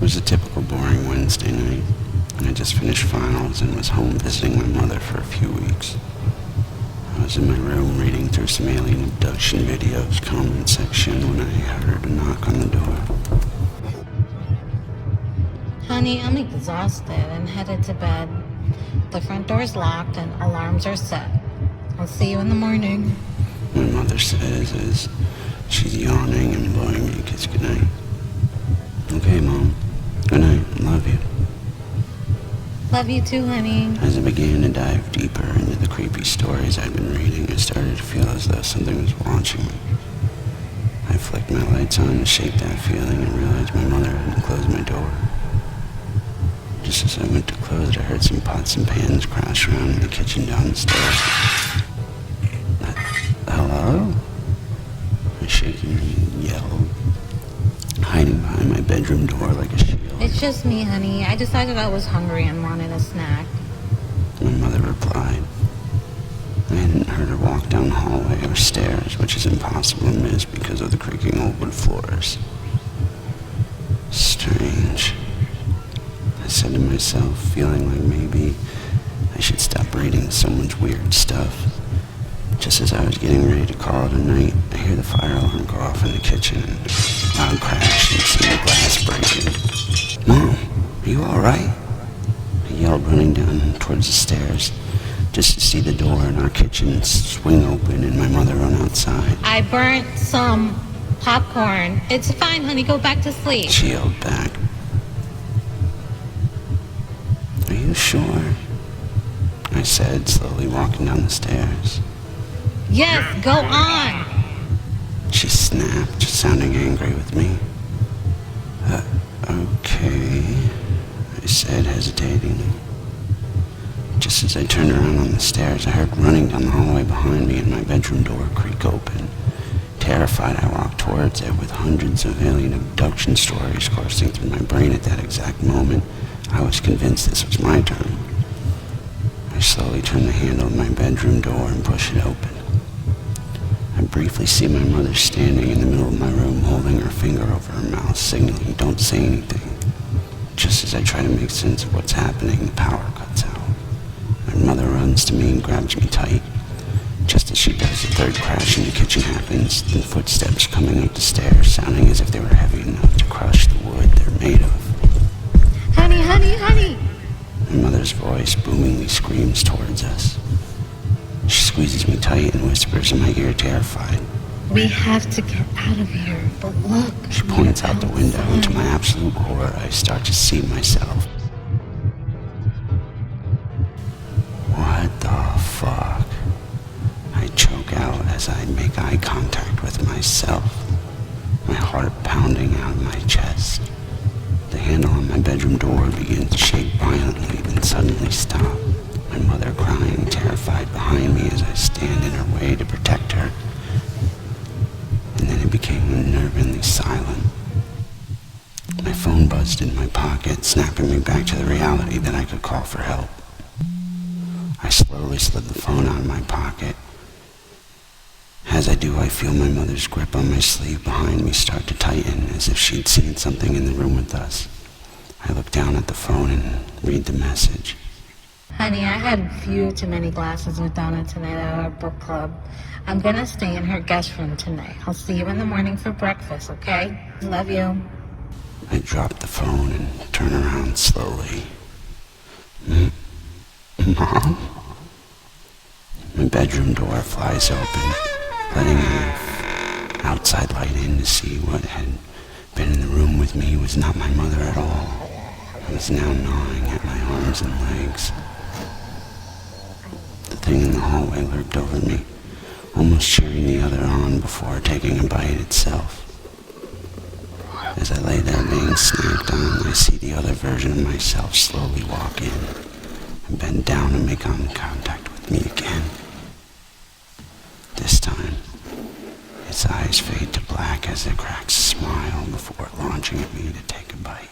It was a typical boring Wednesday night, and I just finished finals and was home visiting my mother for a few weeks. I was in my room reading through some alien abduction videos comment section when I heard a knock on the door. Honey, I'm exhausted and headed to bed. The front door's locked and alarms are set. I'll see you in the morning. My mother says as she's yawning and blowing me a kiss goodnight. Okay, Mom. Good night. Love you. Love you too, honey. As I began to dive deeper into the creepy stories I'd been reading, I started to feel as though something was watching me. I flicked my lights on to shake that feeling and realized my mother hadn't closed my door. Just as I went to close it, I heard some pots and pans crash around in the kitchen downstairs. Hello? I shakingly yelled, hiding behind my bedroom door like a shield. It's just me, honey. I decided I was hungry and wanted a snack. My mother replied. I hadn't heard her walk down the hallway or stairs, which is impossible to miss because of the creaking old wood floors. Strange. I said to myself, feeling like maybe I should stop reading so much weird stuff. Just as I was getting ready to call it a night, I hear the fire alarm go off in the kitchen, and a loud crash and some glass breaking. Mom, are you alright? I yelled, running down towards the stairs, just to see the door in our kitchen swing open and my mother run outside. I burnt some popcorn. It's fine, honey. Go back to sleep. She yelled back. Are you sure? I said, slowly walking down the stairs. Yes, go on. She snapped, sounding angry with me. Okay, I said, hesitating. Just as I turned around on the stairs, I heard running down the hallway behind me and my bedroom door creak open. Terrified, I walked towards it with hundreds of alien abduction stories coursing through my brain at that exact moment. I was convinced this was my turn. I slowly turned the handle of my bedroom door and pushed it open. I briefly see my mother standing in the middle of my room, holding her finger over her mouth, signaling, "Don't say anything." Just as I try to make sense of what's happening, the power cuts out. My mother runs to me and grabs me tight. Just as she does, the third crash in the kitchen happens, then footsteps coming up the stairs, sounding as if they were heavy enough to crush the wood they're made of. Honey, honey, honey. My mother's voice boomingly screams towards us. She squeezes me tight and whispers in my ear, terrified. We have to get out of here, but look. She points out the window, and to my absolute horror, I start to see myself. What the fuck? I choke out as I make eye contact with myself, my heart pounding out of my chest. The handle on my bedroom door begins to shake violently, then suddenly stop. My mother crying, terrified behind me as I stand in her way to protect her. And then it became unnervingly silent. My phone buzzed in my pocket, snapping me back to the reality that I could call for help. I slowly slid the phone out of my pocket. As I do, I feel my mother's grip on my sleeve behind me start to tighten, as if she'd seen something in the room with us. I look down at the phone and read the message. Honey, I had a few too many glasses with Donna tonight at our book club. I'm gonna stay in her guest room tonight. I'll see you in the morning for breakfast, okay? Love you. I drop the phone and turn around slowly. Mom? My bedroom door flies open, letting the outside light in to see what had been in the room with me was not my mother at all. I was now gnawing at my arms and legs. The thing in the hallway lurked over me, almost cheering the other on before taking a bite itself. As I lay there being snacked on, I see the other version of myself slowly walk in and bend down and make eye contact with me again. This time, its eyes fade to black as it cracks a smile before launching at me to take a bite.